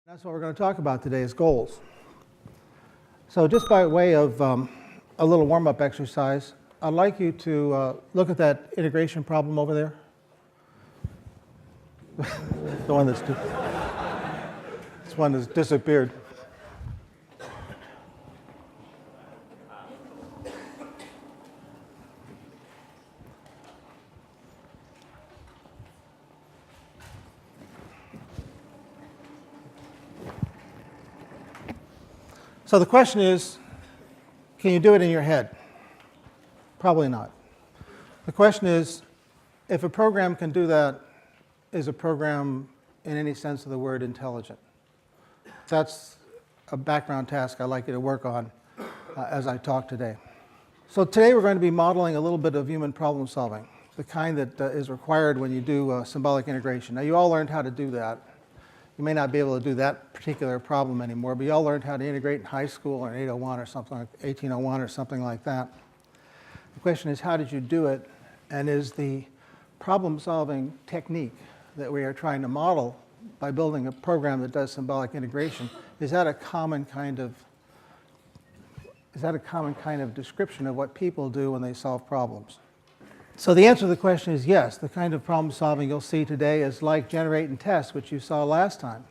That's what we're going to talk about today is goals. So just by way of a little warm-up exercise, I'd like you to look at that integration problem over there. The one that's this one has disappeared. So the question is, can you do it in your head? Probably not. The question is, if a program can do that, is a program in any sense of the word intelligent? That's a background task I'd like you to work on as I talk today. So today we're going to be modeling a little bit of human problem solving, the kind that is required when you do symbolic integration. Now you all learned how to do that. You may not be able to do that particular problem anymore, but you all learned how to integrate in high school or in 801 or something like 1801 or something like that. The question is, how did you do it? And is the problem-solving technique that we are trying to model by building a program that does symbolic integration, is that a common kind of description of what people do when they solve problems? So the answer to the question is yes. The kind of problem solving you'll see today is like generate and test, which you saw last time.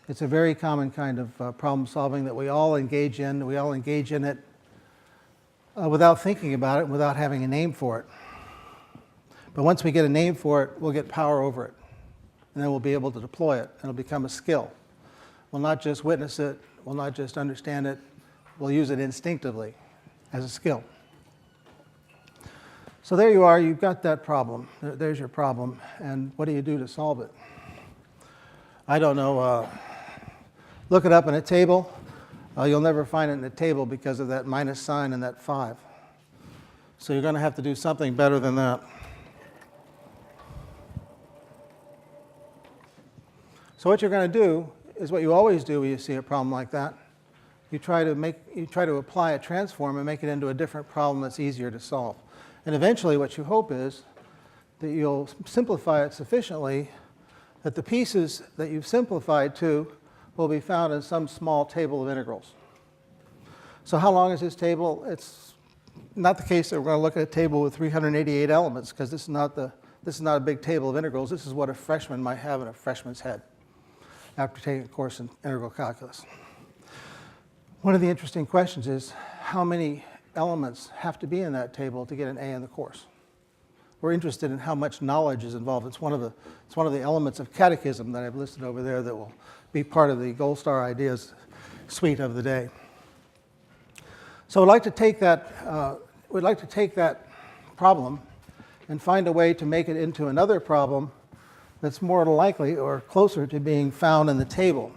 It's a very common kind of problem solving that we all engage in. We all engage in it without thinking about it, without having a name for it. But once we get a name for it, we'll get power over it. And then we'll be able to deploy it, and it'll become a skill. We'll not just witness it, we'll not just understand it, we'll use it instinctively as a skill. So there you are, you've got that problem. There's your problem, and what do you do to solve it? I don't know, look it up in a table. You'll never find it in a table because of that minus sign and that 5. So you're going to have to do something better than that. So what you're going to do is what you always do when you see a problem like that. You try to apply a transform and make it into a different problem that's easier to solve. And eventually what you hope is that you'll simplify it sufficiently that the pieces that you've simplified to will be found in some small table of integrals. So how long is this table? It's not the case that we're going to look at a table with 388 elements, because this is not a big table of integrals. This is what a freshman might have in a freshman's head after taking a course in integral calculus. One of the interesting questions is how many elements have to be in that table to get an A in the course. We're interested in how much knowledge is involved. It's one of the elements of catechism that I've listed over there that will be part of the Gold Star Ideas suite of the day. So we'd like to take that problem and find a way to make it into another problem that's more likely or closer to being found in the table.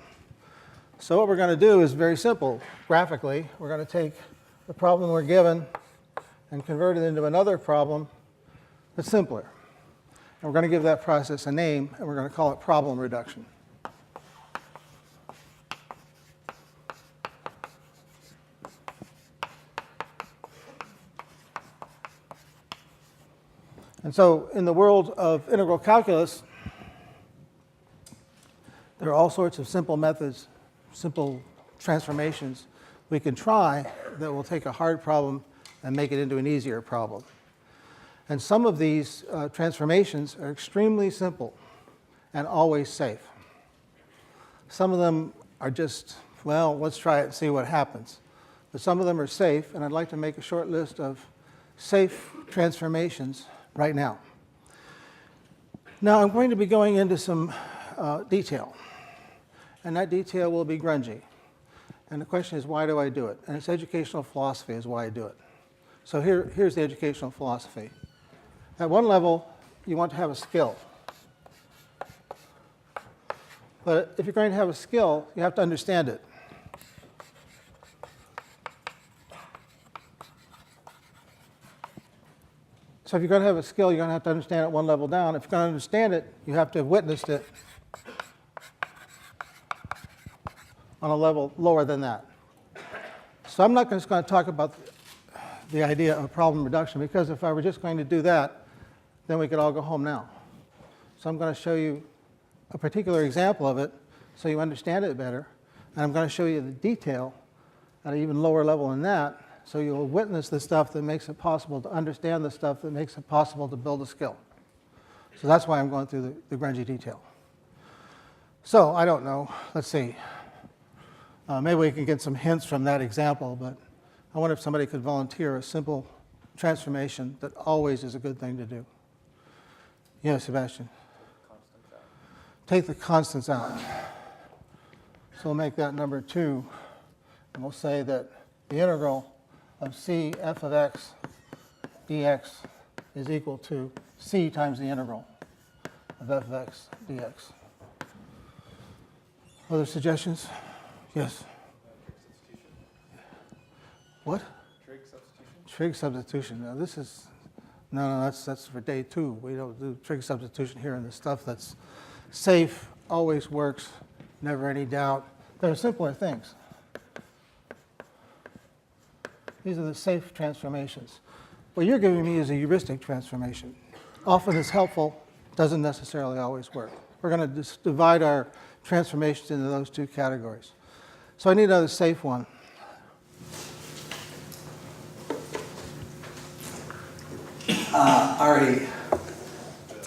So what we're going to do is very simple. Graphically, we're going to take the problem we're given and convert it into another problem that's simpler. And we're going to give that process a name, and we're going to call it problem reduction. And so in the world of integral calculus, there are all sorts of simple methods, simple transformations we can try that will take a hard problem and make it into an easier problem. And some of these transformations are extremely simple and always safe. Some of them are just, well, let's try it and see what happens. But some of them are safe, and I'd like to make a short list of safe transformations right now. Now I'm going to be going into some detail, and that detail will be grungy. And the question is, why do I do it? And it's educational philosophy is why I do it. So here's the educational philosophy. At one level, you want to have a skill. But if you're going to have a skill, you have to understand it. So if you're going to have a skill, you're going to have to understand it one level down. If you're going to understand it, you have to have witnessed it on a level lower than that. So I'm not just going to talk about the idea of problem reduction, because if I were just going to do that, then we could all go home now. So I'm going to show you a particular example of it so you understand it better. And I'm going to show you the detail at an even lower level than that, so you'll witness the stuff that makes it possible to understand the stuff that makes it possible to build a skill. So that's why I'm going through the grungy detail. So I don't know. Let's see. Maybe we can get some hints from that example, but I wonder if somebody could volunteer a simple transformation that always is a good thing to do. Yeah, Sebastian. Take the constants out. So we'll make that number 2, and we'll say that the integral of c f of x dx is equal to c times the integral of f of x dx. Other suggestions? Yes? What? Trig substitution? Trig substitution. Now this is, no, that's for day 2. We don't do trig substitution here in the stuff that's safe, always works, never any doubt. There are simpler things. These are the safe transformations. What you're giving me is a heuristic transformation. Often it's helpful, doesn't necessarily always work. We're going to just divide our transformations into those 2 categories. So I need another safe one. Already,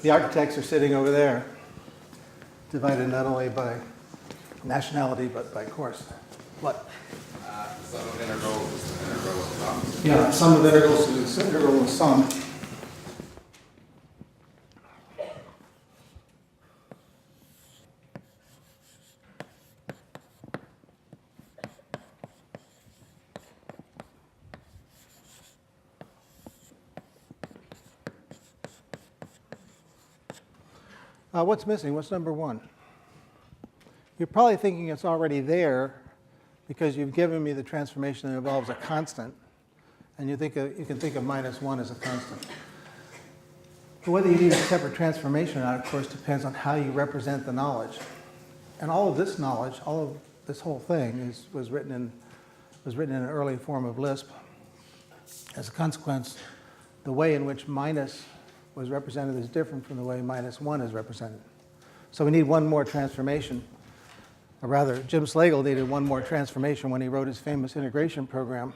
the architects are sitting over there, divided not only by nationality but by course. What? Sum of integrals is the integral of sum. Yeah, sum of integrals is the integral of sum. What's missing? What's number 1? You're probably thinking it's already there because you've given me the transformation that involves a constant, and you can think of minus 1 as a constant. But whether you need a separate transformation or not, of course, depends on how you represent the knowledge. And all of this knowledge, all of this whole thing was written in an early form of Lisp. As a consequence, the way in which minus was represented is different from the way minus 1 is represented. So we need one more transformation. Or rather, Jim Slagle needed one more transformation when he wrote his famous integration program,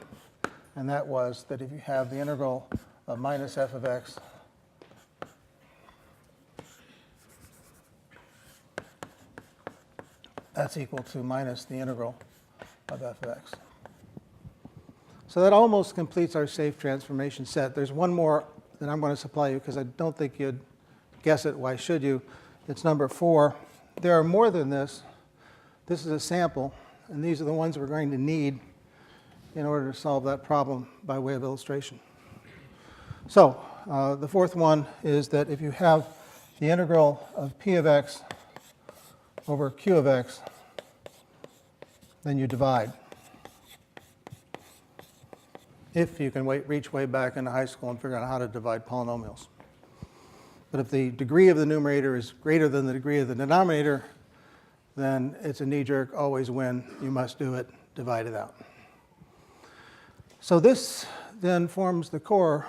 and that was that if you have the integral of minus f of x that's equal to minus the integral of f of x. So that almost completes our safe transformation set. There's one more that I'm going to supply you because I don't think you'd guess it. Why should you? It's number 4. There are more than this. This is a sample, and these are the ones we're going to need in order to solve that problem by way of illustration. So the 4th one is that if you have the integral of p of x over q of x, then you divide. If you can reach way back into high school and figure out how to divide polynomials. But if the degree of the numerator is greater than the degree of the denominator, then it's a knee-jerk, always win, you must do it, divide it out. So this then forms the core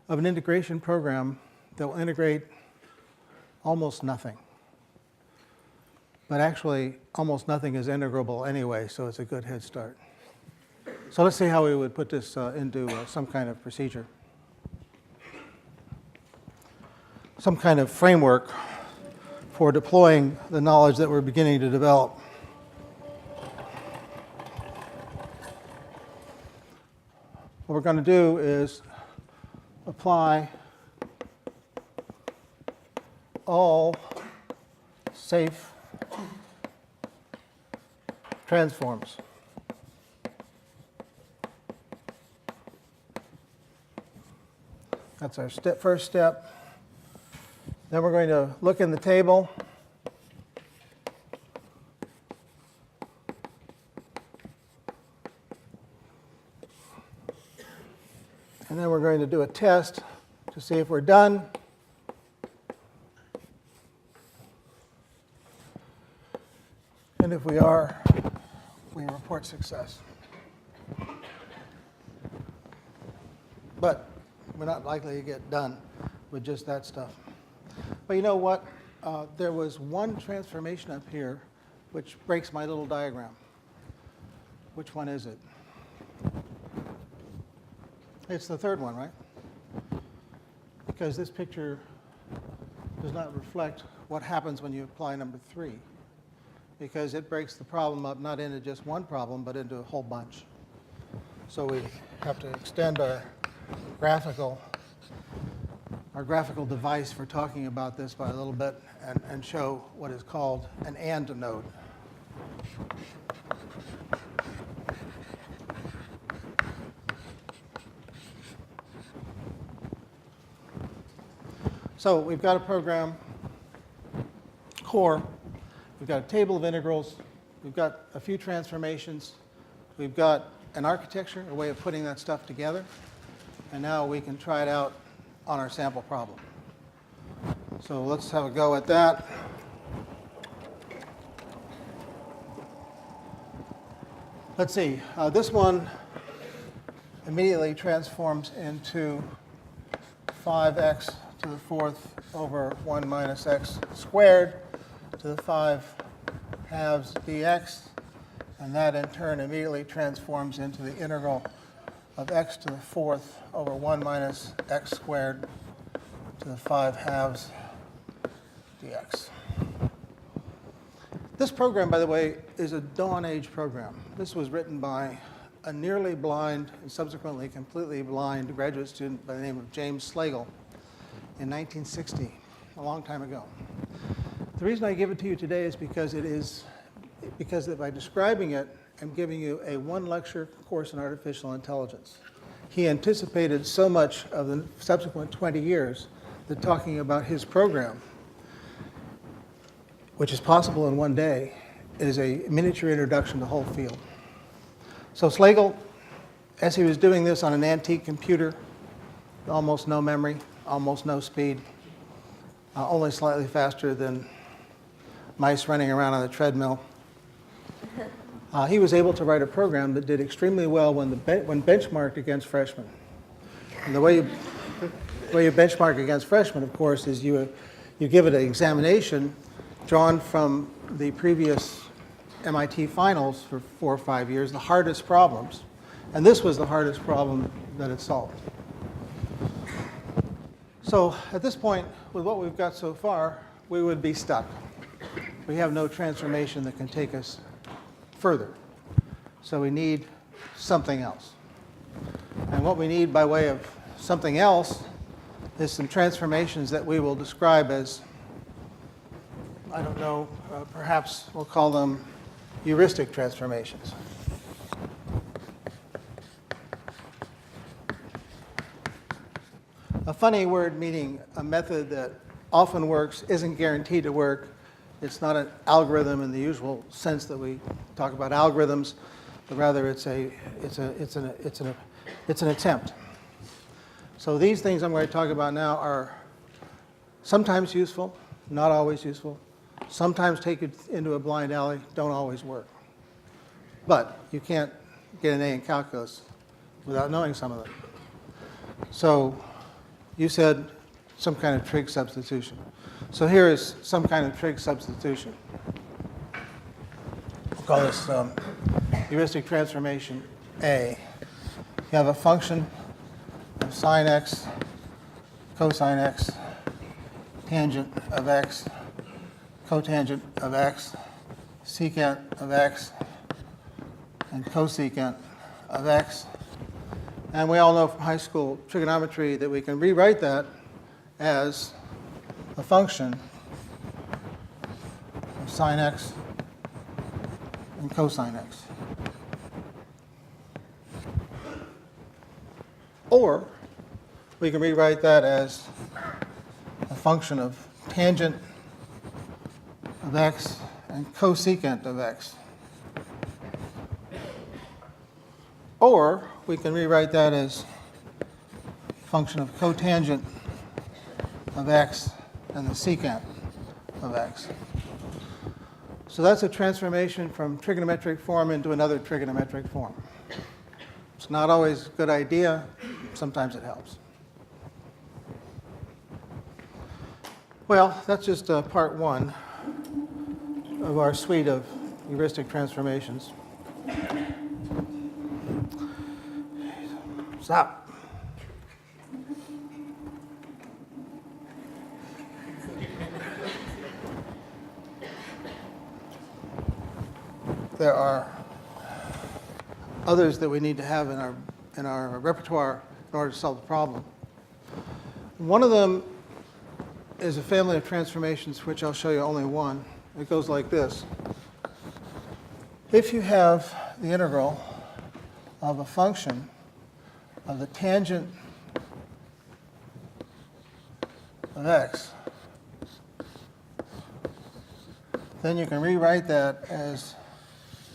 of an integration program that will integrate almost nothing. But actually, almost nothing is integrable anyway, so it's a good head start. So let's see how we would put this into some kind of procedure. Some kind of framework for deploying the knowledge that we're beginning to develop. What we're going to do is apply all safe transforms. That's our first step. Then we're going to look in the table. And then we're going to do a test to see if we're done. And if we are, we report success. But we're not likely to get done with just that stuff. But you know what? There was one transformation up here which breaks my little diagram. Which one is it? It's the third one, right? Because this picture does not reflect what happens when you apply number 3, because it breaks the problem up not into just one problem, but into a whole bunch. So we have to extend our graphical device for talking about this by a little bit and show what is called an AND node. So we've got a program core, we've got a table of integrals, we've got a few transformations, we've got an architecture, a way of putting that stuff together, and now we can try it out on our sample problem. So let's have a go at that. Let's see, this one immediately transforms into 5x to the 4th over 1 minus x squared to the 5 halves dx, and that in turn immediately transforms into the integral of x to the 4th over 1 minus x squared to the 5 halves dx. This program, by the way, is a dawn age program. This was written by a nearly blind and subsequently completely blind graduate student by the name of James Slagle in 1960, a long time ago. The reason I give it to you today is because by describing it, I'm giving you a 1-lecture course in artificial intelligence. He anticipated so much of the subsequent 20 years that talking about his program, which is possible in one day, is a miniature introduction to the whole field. So Slagle, as he was doing this on an antique computer, almost no memory, almost no speed, only slightly faster than mice running around on a treadmill, he was able to write a program that did extremely well when benchmarked against freshmen. And the way you benchmark against freshmen, of course, is you give it an examination drawn from the previous MIT finals for 4 or 5 years, the hardest problems. And this was the hardest problem that it solved. So at this point, with what we've got so far, we would be stuck. We have no transformation that can take us further. So we need something else. And what we need by way of something else is some transformations that we will describe as, I don't know, perhaps we'll call them heuristic transformations. A funny word meaning a method that often works, isn't guaranteed to work. It's not an algorithm in the usual sense that we talk about algorithms, but rather it's an attempt. So these things I'm going to talk about now are sometimes useful, not always useful. Sometimes take it into a blind alley, don't always work. But you can't get an A in calculus without knowing some of them. So you said some kind of trig substitution. So here is some kind of trig substitution. We'll call this heuristic transformation A. You have a function of sine x, cosine x, tangent of x, cotangent of x, secant of x, and cosecant of x. And we all know from high school trigonometry that we can rewrite that as a function of sine x and cosine x. Or we can rewrite that as a function of tangent of x and cosecant of x. Or we can rewrite that as a function of cotangent of x and the secant of x. So that's a transformation from trigonometric form into another trigonometric form. It's not always a good idea. Sometimes it helps. Well, that's just part one of our suite of heuristic transformations. Stop. There are others that we need to have in our repertoire in order to solve the problem. One of them is a family of transformations, which I'll show you only one. It goes like this. If you have the integral of a function of the tangent of x, then you can rewrite that as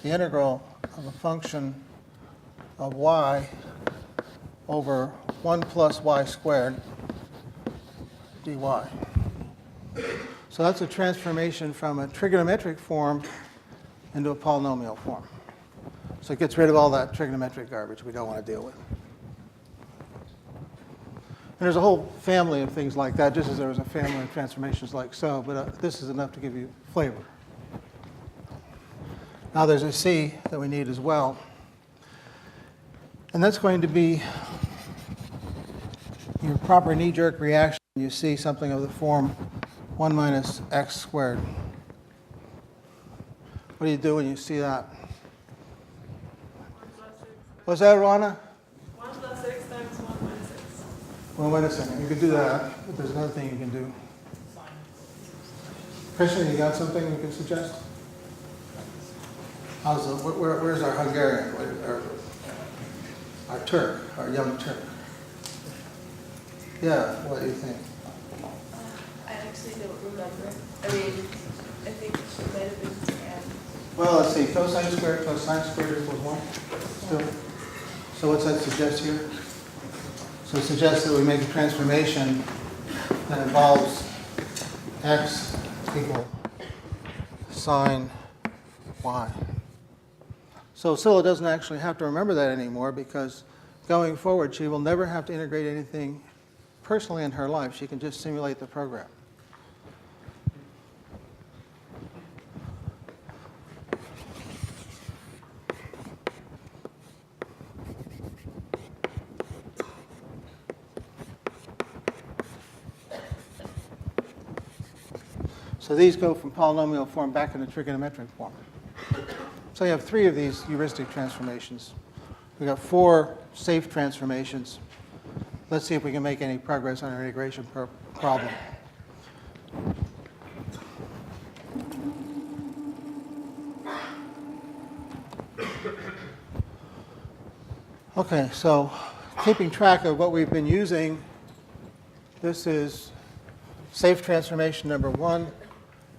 the integral of a function of y over 1 plus y squared dy. So that's a transformation from a trigonometric form into a polynomial form. So it gets rid of all that trigonometric garbage we don't want to deal with. And there's a whole family of things like that, just as there was a family of transformations like so, but this is enough to give you flavor. Now there's a c that we need as well. And that's going to be your proper knee-jerk reaction when you see something of the form 1 minus x squared. What do you do when you see that? 1 plus 6. What's that, Rana? 1 plus 6 times 1 minus 6. Well, wait a second. You could do that, but there's another thing you can do. Christian, you got something you can suggest? Where's our Hungarian? Our Turk, our young Turk. Yeah, what do you think? I actually don't remember. I mean, I think it might have been and Well, let's see. Cosine squared plus sine squared equals 1. Still. So what's that suggest here? So it suggests that we make a transformation that involves x equal sine y. So Scylla doesn't actually have to remember that anymore because going forward she will never have to integrate anything personally in her life. She can just simulate the program. So these go from polynomial form back into trigonometric form. So you have 3 of these heuristic transformations. We've got 4 safe transformations. Let's see if we can make any progress on our integration problem. Okay, so keeping track of what we've been using, this is safe transformation number 1.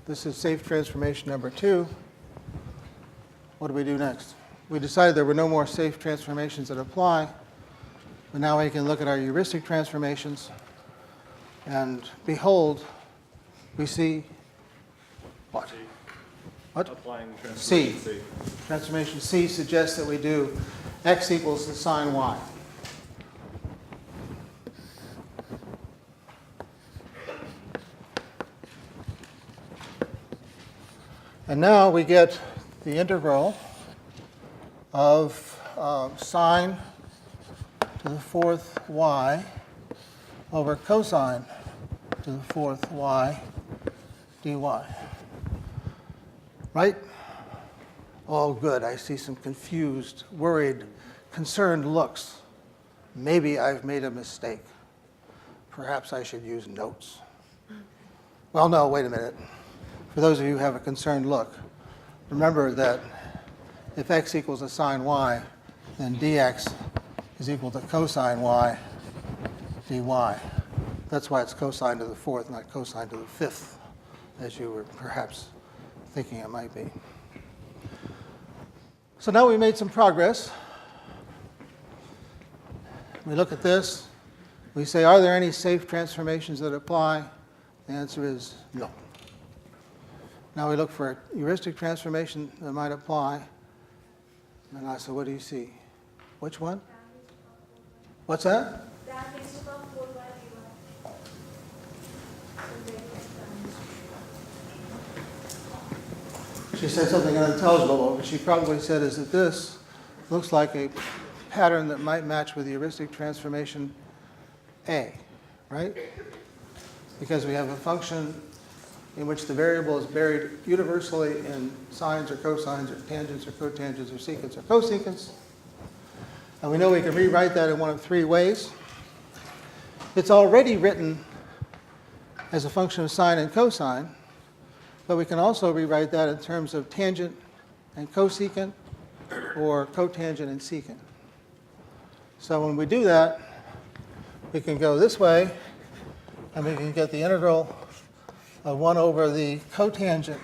This is safe transformation number 2. What do we do next? We decided there were no more safe transformations that apply, but now we can look at our heuristic transformations, and behold, we see what? What? Applying C. transformation C. Transformation C suggests that we do x equals the sine y. And now we get the integral of sine to the 4th y over cosine to the 4th y dy. Right? Oh, good. I see some confused, worried, concerned looks. Maybe I've made a mistake. Perhaps I should use notes. Well, no, wait a minute. For those of you who have a concerned look, remember that if x equals a sine y, then dx is equal to cosine y dy. That's why it's cosine to the 4th, not cosine to the 5th, as you were perhaps thinking it might be. So now we made some progress. We look at this. We say, are there any safe transformations that apply? The answer is no. Now we look for a heuristic transformation that might apply. And I said, what do you see? Which one? What's that? She said something unintelligible, but what she probably said is that this looks like a pattern that might match with the heuristic transformation A, right? Because we have a function in which the variable is buried universally in sines or cosines or tangents or cotangents or secants or cosecants. And we know we can rewrite that in one of three ways. It's already written as a function of sine and cosine, but we can also rewrite that in terms of tangent and cosecant or cotangent and secant. So when we do that, we can go this way, and we can get the integral of 1 over the cotangent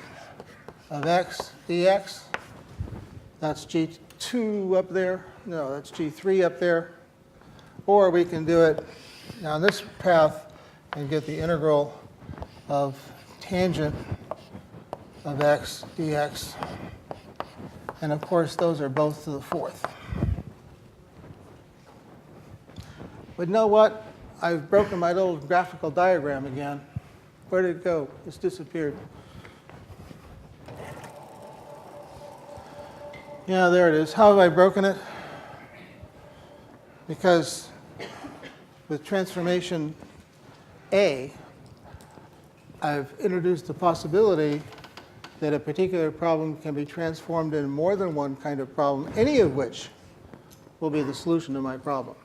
of x dx. That's g2 up there. No, that's g3 up there. Or we can do it down this path and get the integral of tangent of x dx. And of course, those are both to the fourth. But you know what? I've broken my little graphical diagram again. Where did it go? It's disappeared. Yeah, there it is. How have I broken it? Because with transformation A, I've introduced the possibility that a particular problem can be transformed into more than one kind of problem, any of which will be the solution to my problem.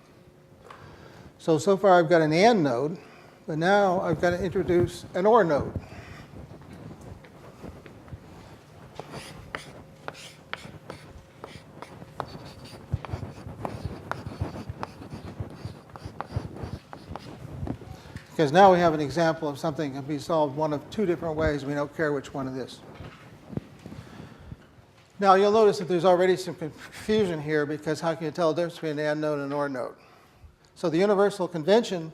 So far I've got an AND node, but now I've got to introduce an OR node. Because now we have an example of something that can be solved one of two different ways. We don't care which one it is. Now you'll notice that there's already some confusion here, because how can you tell the difference between an AND node and an OR node? So the universal convention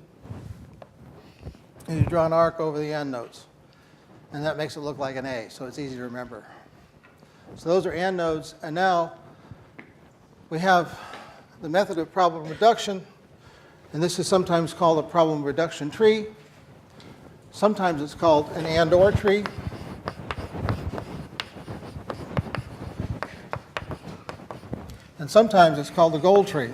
is you draw an arc over the AND nodes. And that makes it look like an A, so it's easy to remember. So those are AND nodes. And now we have the method of problem reduction. And this is sometimes called a problem reduction tree. Sometimes it's called an AND/OR tree. And sometimes it's called the goal tree.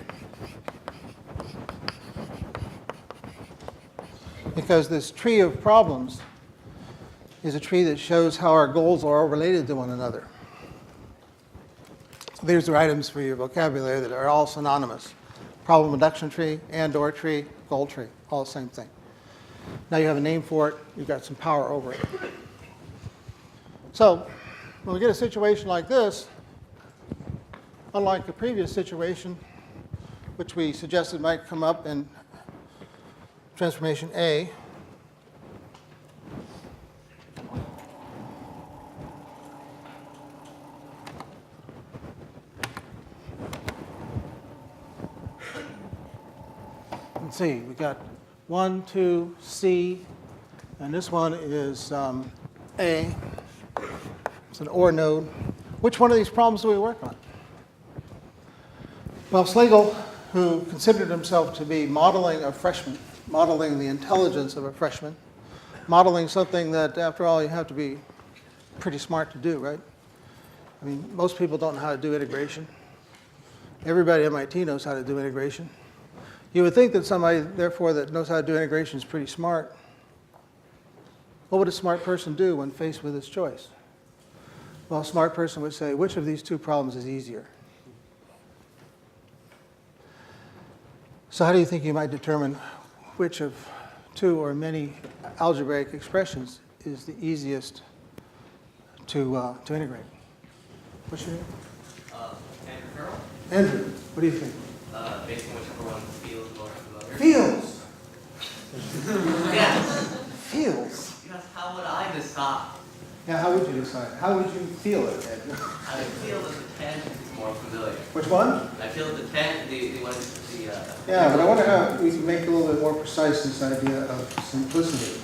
Because this tree of problems is a tree that shows how our goals are all related to one another. So these are items for your vocabulary that are all synonymous. Problem reduction tree, AND/OR tree, goal tree, all the same thing. Now you have a name for it, you've got some power over it. So when we get a situation like this, unlike the previous situation, which we suggested might come up in transformation A, let's see, we got 1, 2, C, and this one is A. It's an OR node. Which one of these problems do we work on? Well, Slagle, who considered himself to be modeling a freshman, modeling the intelligence of a freshman, modeling something that, after all, you have to be pretty smart to do, right? I mean, most people don't know how to do integration. Everybody at MIT knows how to do integration. You would think that somebody, therefore, that knows how to do integration is pretty smart. What would a smart person do when faced with this choice? Well, a smart person would say, which of these two problems is easier? So how do you think you might determine which of two or many algebraic expressions is the easiest to integrate? What's your name? Andrew Carroll. Andrew, what do you think? Based on whichever one feels more familiar. Feels. Yes. Feels. Yes, how would I decide? Yeah, how would you decide? How would you feel it, Andrew? I feel that the tangent is more familiar. Which one? I feel that the tangent, the one is the. Yeah, but I wonder how we can make a little bit more precise this idea of simplicity.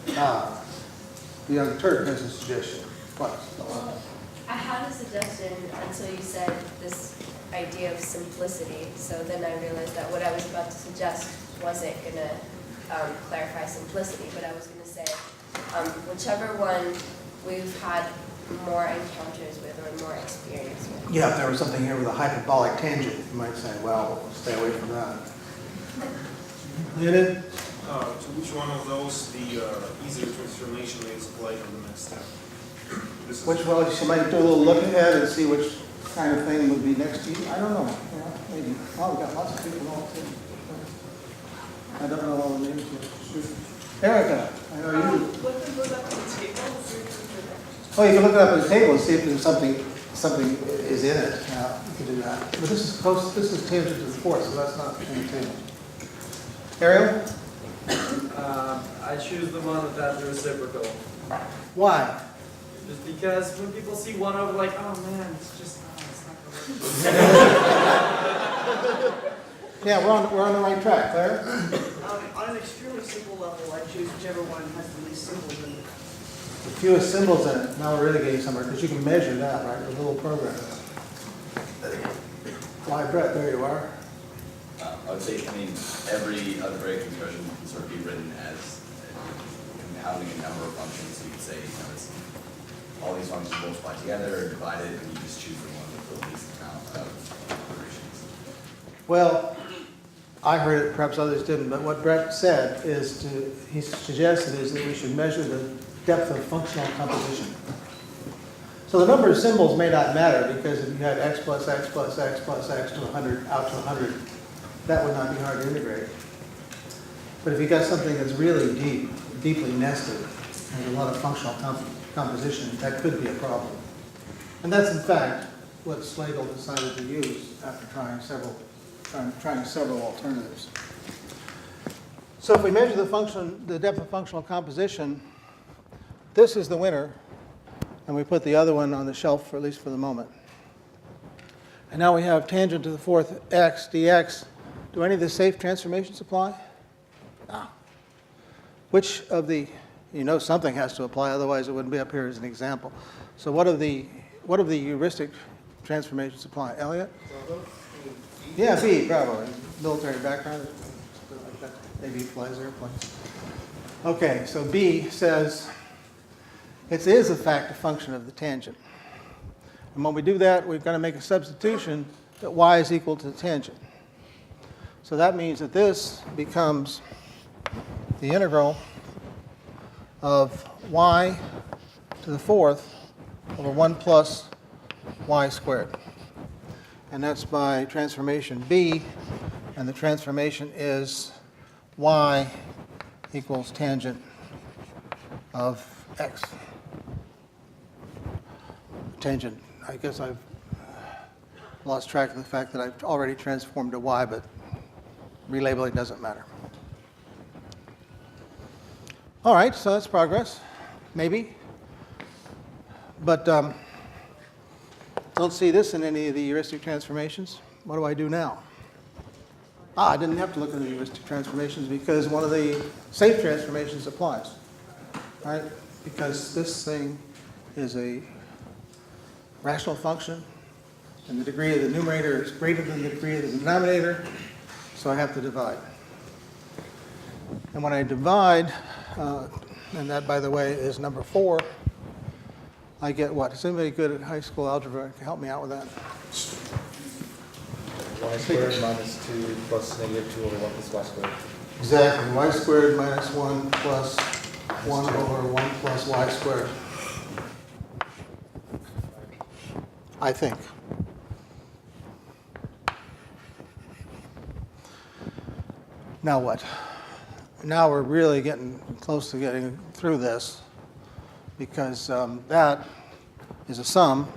The Young Turk has a suggestion. What? Well, I had a suggestion until you said this idea of simplicity. So then I realized that what I was about to suggest wasn't going to clarify simplicity, but I was going to say whichever one we've had more encounters with or more experience with. Yeah, if there was something here with a hyperbolic tangent, you might say, well, stay away from that. Leonid? To which one of those the easier transformation is applied on the next step? This is- Which, well, you might do a little look ahead and see which kind of thing would be next to you. I don't know, maybe. Oh, we've got lots of people all too. I don't know all the names yet. Shoot. Erica, I know you. What if we look up on the table and see if we can- Oh, you can look it up on the table and see if there's something is in it. You can do that. But this is tangent to the fourth, so that's not in the table. Ariel? I choose the one that has the reciprocal. Why? Just because when people see 1 over, like, oh man, it's not gonna work. Yeah, we're on the right track. Claire? On an extremely simple level, I choose whichever one has the least symbols in it. The fewest symbols in it. Now we're really getting somewhere because you can measure that, right, with a little program. Why, Brett? There you are. I would say, every algebraic expression can sort of be written as having a number of functions. So you could say, it's all these functions multiply together or divided, and you just choose the one with the least amount of operations. Well, I heard it, perhaps others didn't, but what Brett said is he suggested is that we should measure the depth of functional composition. So the number of symbols may not matter because if you had x plus x plus x plus x to 100, out to 100, that would not be hard to integrate. But if you got something that's really deep, deeply nested, and a lot of functional composition, that could be a problem. And that's in fact what Slagle decided to use after trying several alternatives. So if we measure the depth of functional composition, this is the winner, and we put the other one on the shelf, for at least for the moment. And now we have tangent to the fourth x dx. Do any of the safe transformations apply? No. Which of the, something has to apply, otherwise it wouldn't be up here as an example. So what of the heuristic transformations apply? Elliot? Yeah, B, bravo. Military background, something like that. Maybe he flies airplanes. Okay, so B says it is in fact a function of the tangent. And when we do that, we've got to make a substitution that y is equal to the tangent. So that means that this becomes the integral of y to the fourth over 1 plus y squared. And that's by transformation B, and the transformation is y equals tangent of x. Tangent, I guess I've lost track of the fact that I've already transformed to y, but relabeling doesn't matter. All right, so that's progress, maybe. But don't see this in any of the heuristic transformations. What do I do now? I didn't have to look at the heuristic transformations because one of the safe transformations applies, right? Because this thing is a rational function, and the degree of the numerator is greater than the degree of the denominator, so I have to divide. And when I divide, and that, by the way, is number 4, I get what? Is anybody good at high school algebra? Can help me out with that? Y squared minus 2 plus negative 2 over 1 plus y squared. Exactly. Y squared minus 1 plus 1 over 1 plus y squared. I think. Now what? Now we're really getting close to getting through this because that is a sum.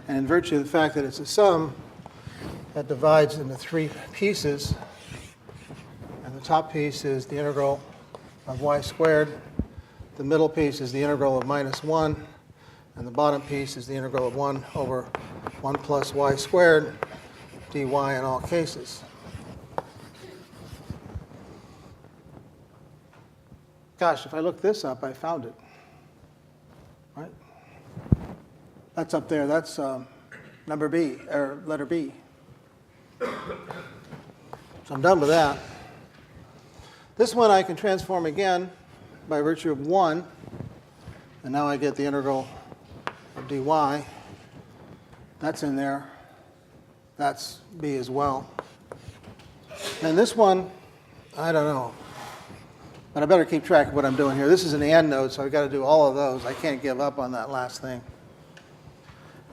And in virtue of the fact that it's a sum, that divides into 3 pieces. And the top piece is the integral of y squared. The middle piece is the integral of minus 1. And the bottom piece is the integral of 1 over 1 plus y squared dy in all cases. Gosh, if I look this up, I found it. Right? That's up there. That's number B, or letter B. So I'm done with that. This one I can transform again by virtue of 1, and now I get the integral of dy. That's in there. That's b as well. And this one, I don't know. But I better keep track of what I'm doing here. This is an and node, so I've got to do all of those. I can't give up on that last thing.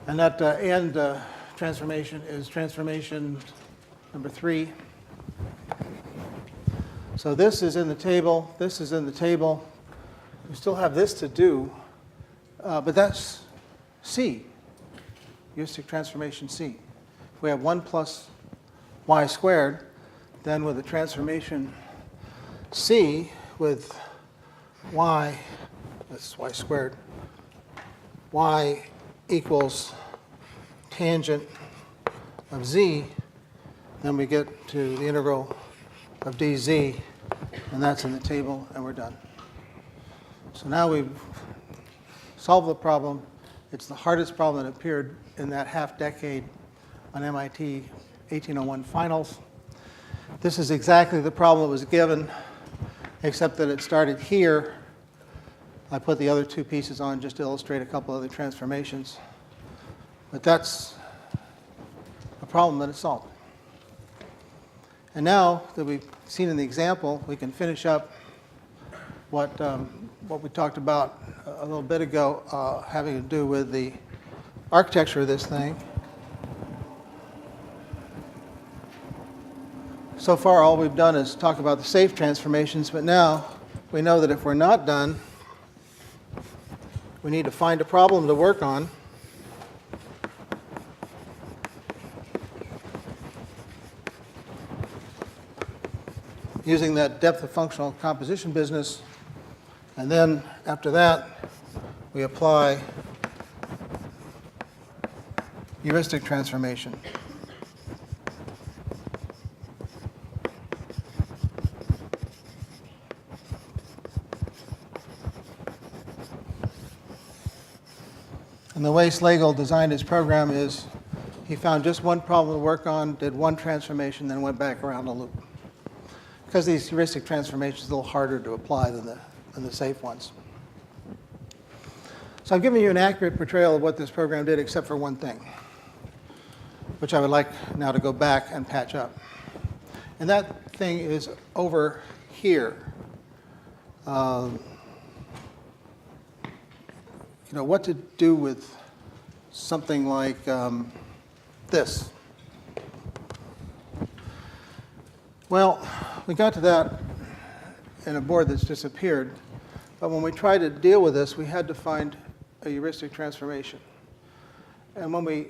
And that and transformation is transformation number 3. So this is in the table. This is in the table. We still have this to do, but that's C, heuristic transformation C. If we have 1 plus y squared, then with the transformation C with y, that's y squared, y equals tangent of z, then we get to the integral of dz, and that's in the table, and we're done. So now we've solved the problem. It's the hardest problem that appeared in that half decade on MIT 1801 finals. This is exactly the problem that was given, except that it started here. I put the other 2 pieces on just to illustrate a couple other transformations. But that's a problem that is solved. And now that we've seen in the example, we can finish up what we talked about a little bit ago, having to do with the architecture of this thing. So far, all we've done is talk about the safe transformations, but now we know that if we're not done, we need to find a problem to work on. Using that depth of functional composition business, and then after that, we apply heuristic transformation. And the way Slagle designed his program is he found just one problem to work on, did one transformation, then went back around the loop. Because these heuristic transformations are a little harder to apply than the safe ones. So I've given you an accurate portrayal of what this program did, except for one thing, which I would like now to go back and patch up. And that thing is over here. What to do with something like this. Well, we got to that in a board that's disappeared, but when we tried to deal with this, we had to find a heuristic transformation. And when we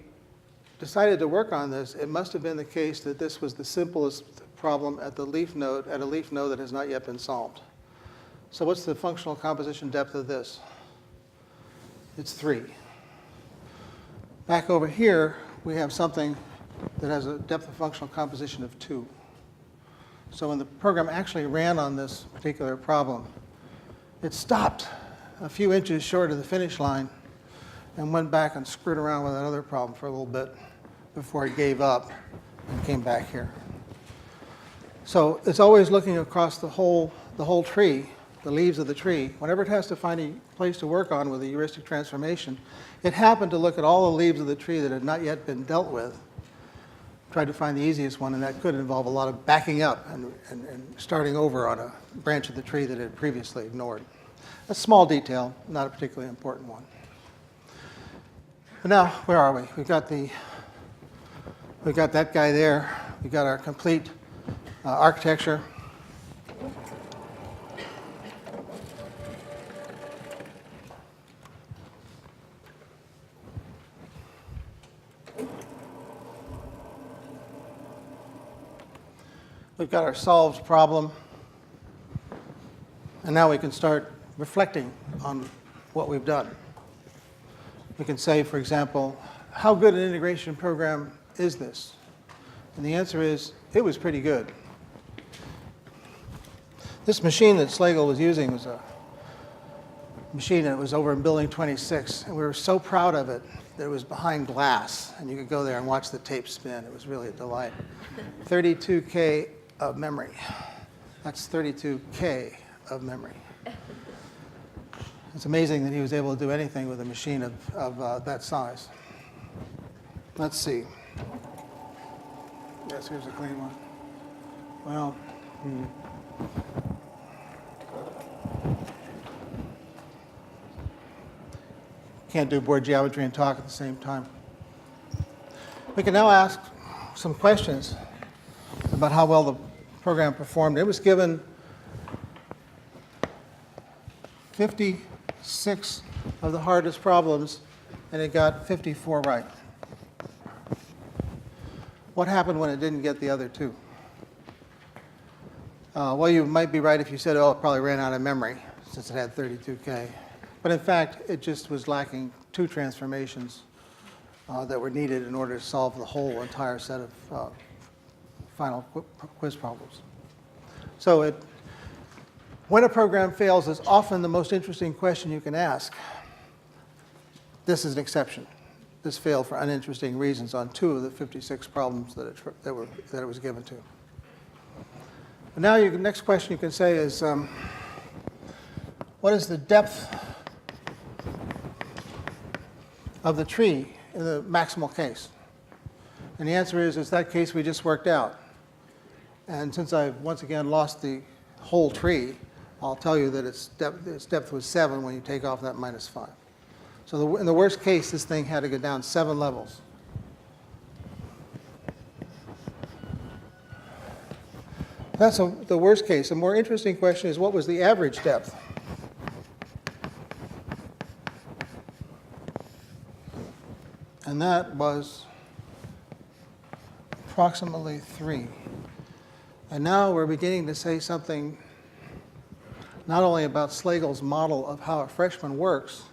decided to work on this, it must have been the case that this was the simplest problem at the leaf node, at a leaf node that has not yet been solved. So what's the functional composition depth of this? It's 3. Back over here, we have something that has a depth of functional composition of 2. So when the program actually ran on this particular problem, it stopped a few inches short of the finish line and went back and screwed around with another problem for a little bit before it gave up and came back here. So it's always looking across the whole tree, the leaves of the tree. Whenever it has to find a place to work on with a heuristic transformation, it happened to look at all the leaves of the tree that had not yet been dealt with, tried to find the easiest one, and that could involve a lot of backing up and starting over on a branch of the tree that it had previously ignored. A small detail, not a particularly important one. But now, where are we? We've got that guy there. We've got our complete architecture. We've got our solved problem, and now we can start reflecting on what we've done. We can say, for example, how good an integration program is this? And the answer is, it was pretty good. This machine that Slagle was using was a machine that was over in Building 26, and we were so proud of it that it was behind glass, and you could go there and watch the tape spin. It was really a delight. 32K of memory. That's 32K of memory. It's amazing that he was able to do anything with a machine of that size. Let's see. Yes, here's a clean one. Well, can't do board geometry and talk at the same time. We can now ask some questions about how well the program performed. It was given 56 of the hardest problems, and it got 54 right. What happened when it didn't get the other two? Well, you might be right if you said, oh, it probably ran out of memory since it had 32K. But in fact, it just was lacking 2 transformations that were needed in order to solve the whole entire set of final quiz problems. So when a program fails is often the most interesting question you can ask. This is an exception. This failed for uninteresting reasons on 2 of the 56 problems that it was given to. And now your next question you can say is, what is the depth of the tree in the maximal case? And the answer is, it's that case we just worked out. And since I've once again lost the whole tree, I'll tell you that its depth was 7 when you take off that -5. So in the worst case, this thing had to go down 7 levels. That's the worst case. A more interesting question is, what was the average depth? And that was approximately 3. And now we're beginning to say something not only about Slagle's model of how a freshman works,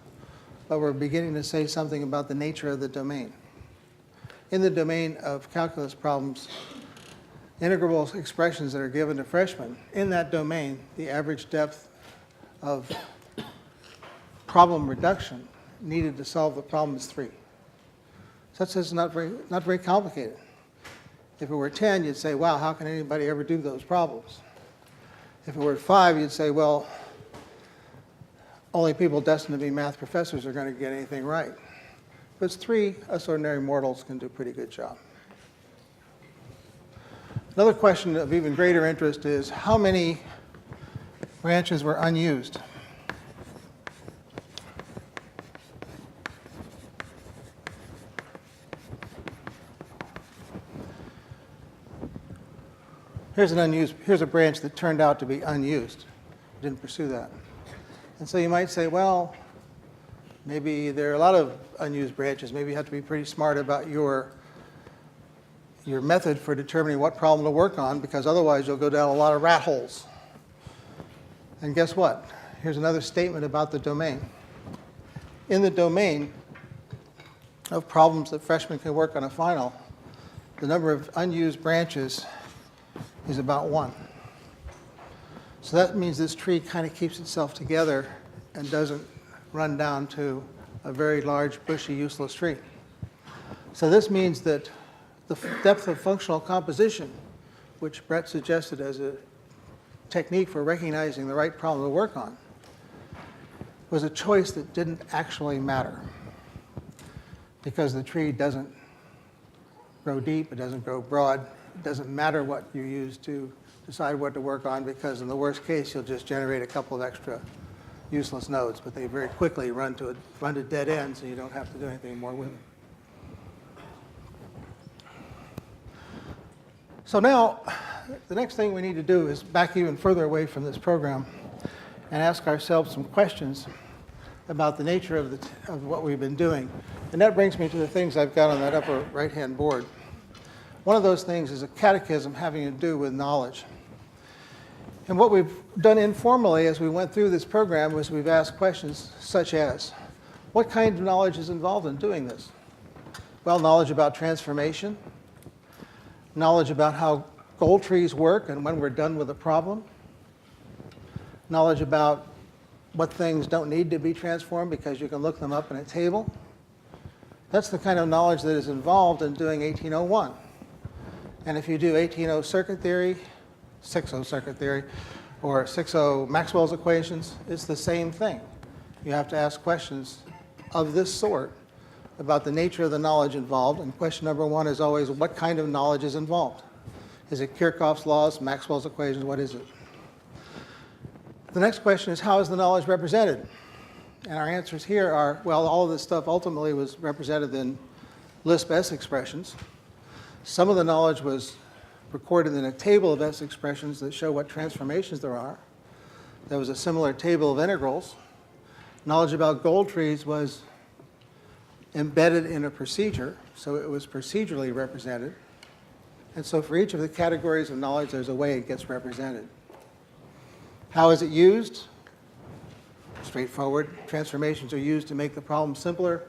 but we're beginning to say something about the nature of the domain. In the domain of calculus problems, integrable expressions that are given to freshmen, in that domain, the average depth of problem reduction needed to solve the problem is 3. So that's not very complicated. If it were 10, you'd say, wow, how can anybody ever do those problems? If it were 5, you'd say, well, only people destined to be math professors are going to get anything right. If it's 3, us ordinary mortals can do a pretty good job. Another question of even greater interest is, how many branches were unused? Here's a branch that turned out to be unused. Didn't pursue that. And so you might say, well, maybe there are a lot of unused branches. Maybe you have to be pretty smart about your method for determining what problem to work on, because otherwise you'll go down a lot of rat holes. And guess what? Here's another statement about the domain. In the domain of problems that freshmen can work on a final, the number of unused branches is about 1. So that means this tree kind of keeps itself together and doesn't run down to a very large, bushy, useless tree. So this means that the depth of functional composition, which Brett suggested as a technique for recognizing the right problem to work on, was a choice that didn't actually matter, because the tree doesn't grow deep, it doesn't grow broad. It doesn't matter what you use to decide what to work on, because in the worst case, you'll just generate a couple of extra useless nodes, but they very quickly run to dead ends, so you don't have to do anything more with them. So now, the next thing we need to do is back even further away from this program and ask ourselves some questions about the nature of what we've been doing. And that brings me to the things I've got on that upper right-hand board. One of those things is a catechism having to do with knowledge. And what we've done informally as we went through this program was we've asked questions such as, what kind of knowledge is involved in doing this? Well, knowledge about transformation, knowledge about how goal trees work and when we're done with a problem, knowledge about what things don't need to be transformed because you can look them up in a table. That's the kind of knowledge that is involved in doing 1801. And if you do 1801 circuit theory, 6.0 circuit theory, or 6.0 Maxwell's equations. It's the same thing. You have to ask questions of this sort about the nature of the knowledge involved, and question number one is always, what kind of knowledge is involved? Is it Kirchhoff's laws, Maxwell's equations, what is it? The next question is, how is the knowledge represented? And our answers here are, well, all of this stuff ultimately was represented in Lisp S expressions. Some of the knowledge was recorded in a table of S expressions that show what transformations there are. There was a similar table of integrals. Knowledge about gold trees was embedded in a procedure, so it was procedurally represented. And so for each of the categories of knowledge, there's a way it gets represented. How is it used? Straightforward. Transformations are used to make the problem simpler.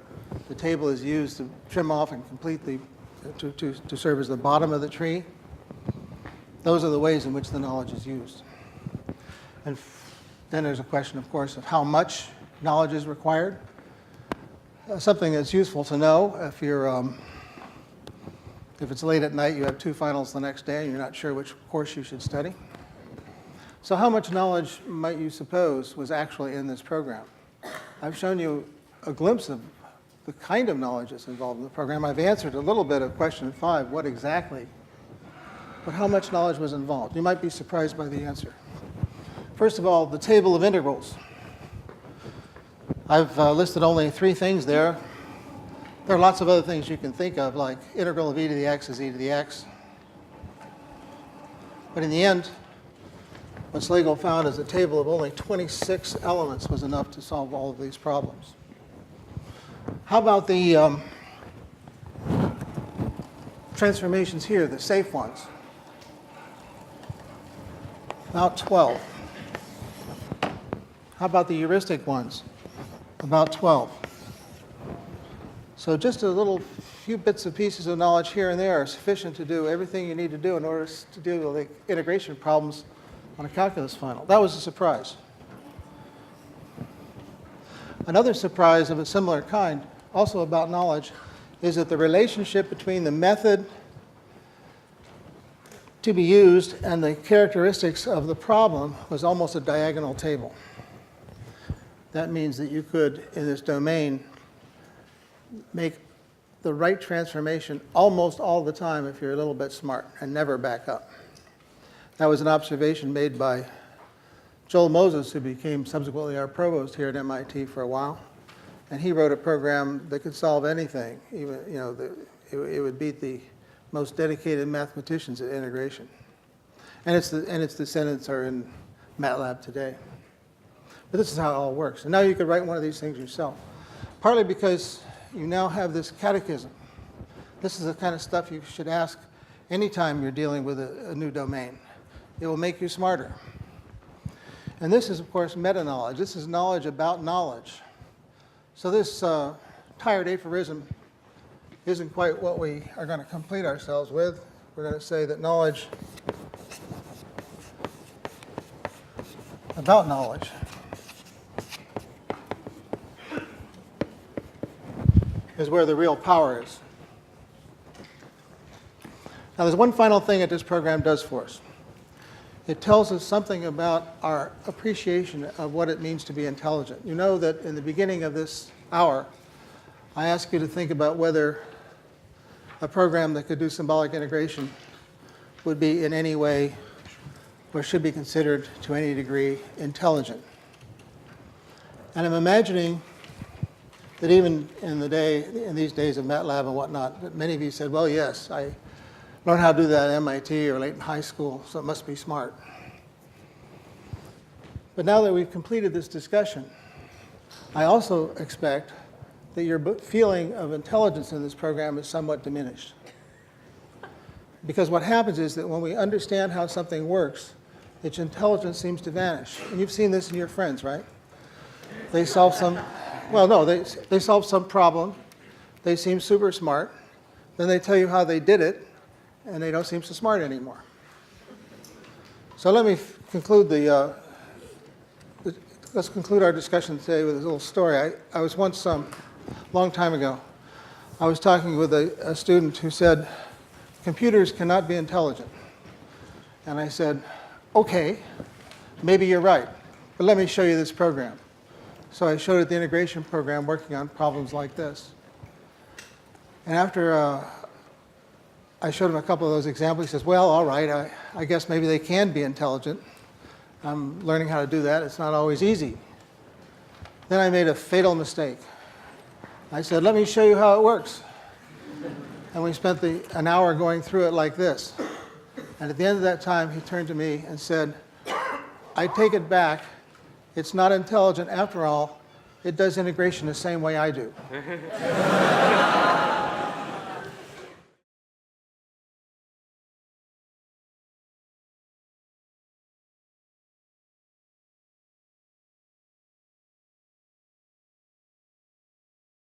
The table is used to trim off and complete to serve as the bottom of the tree. Those are the ways in which the knowledge is used. And then there's a question, of course, of how much knowledge is required. Something that's useful to know if it's late at night, you have 2 finals the next day, and you're not sure which course you should study. So how much knowledge might you suppose was actually in this program? I've shown you a glimpse of the kind of knowledge that's involved in the program. I've answered a little bit of question 5, what exactly? But how much knowledge was involved? You might be surprised by the answer. First of all, the table of integrals. I've listed only 3 things there. There are lots of other things you can think of, like integral of e to the x is e to the x. But in the end, what Slagle found is a table of only 26 elements was enough to solve all of these problems. How about the transformations here, the safe ones? About 12. How about the heuristic ones? About 12. So just a little few bits and pieces of knowledge here and there are sufficient to do everything you need to do in order to deal with the integration problems on a calculus final. That was a surprise. Another surprise of a similar kind, also about knowledge, is that the relationship between the method to be used and the characteristics of the problem was almost a diagonal table. That means that you could, in this domain, make the right transformation almost all the time if you're a little bit smart and never back up. That was an observation made by Joel Moses, who became subsequently our provost here at MIT for a while. And he wrote a program that could solve anything. Even, it would beat the most dedicated mathematicians at integration. And its descendants are in MATLAB today. But this is how it all works. And now you could write one of these things yourself. Partly because you now have this catechism. This is the kind of stuff you should ask anytime you're dealing with a new domain. It will make you smarter. And this is, of course, meta-knowledge. This is knowledge about knowledge. So this tired aphorism isn't quite what we are going to complete ourselves with. We're going to say that knowledge about knowledge is where the real power is. Now, there's one final thing that this program does for us. It tells us something about our appreciation of what it means to be intelligent. You know that in the beginning of this hour, I asked you to think about whether a program that could do symbolic integration would be in any way or should be considered to any degree intelligent. And I'm imagining that even in these days of MATLAB and whatnot, that many of you said, well, yes, I learned how to do that at MIT or late in high school, so it must be smart. But now that we've completed this discussion, I also expect that your feeling of intelligence in this program is somewhat diminished. Because what happens is that when we understand how something works, its intelligence seems to vanish. And you've seen this in your friends, right? They solve some, well, no, they solve some problem. They seem super smart. Then they tell you how they did it, and they don't seem so smart anymore. So let me conclude let's conclude our discussion today with a little story. I was once, long time ago, I was talking with a student who said, computers cannot be intelligent. And I said, okay, maybe you're right, but let me show you this program. So I showed it the integration program working on problems like this. And after I showed him a couple of those examples, he says, well, all right, I guess maybe they can be intelligent. I'm learning how to do that. It's not always easy. Then I made a fatal mistake. I said, let me show you how it works. And we spent an hour going through it like this. And at the end of that time, he turned to me and said, I take it back. It's not intelligent after all. It does integration the same way I do.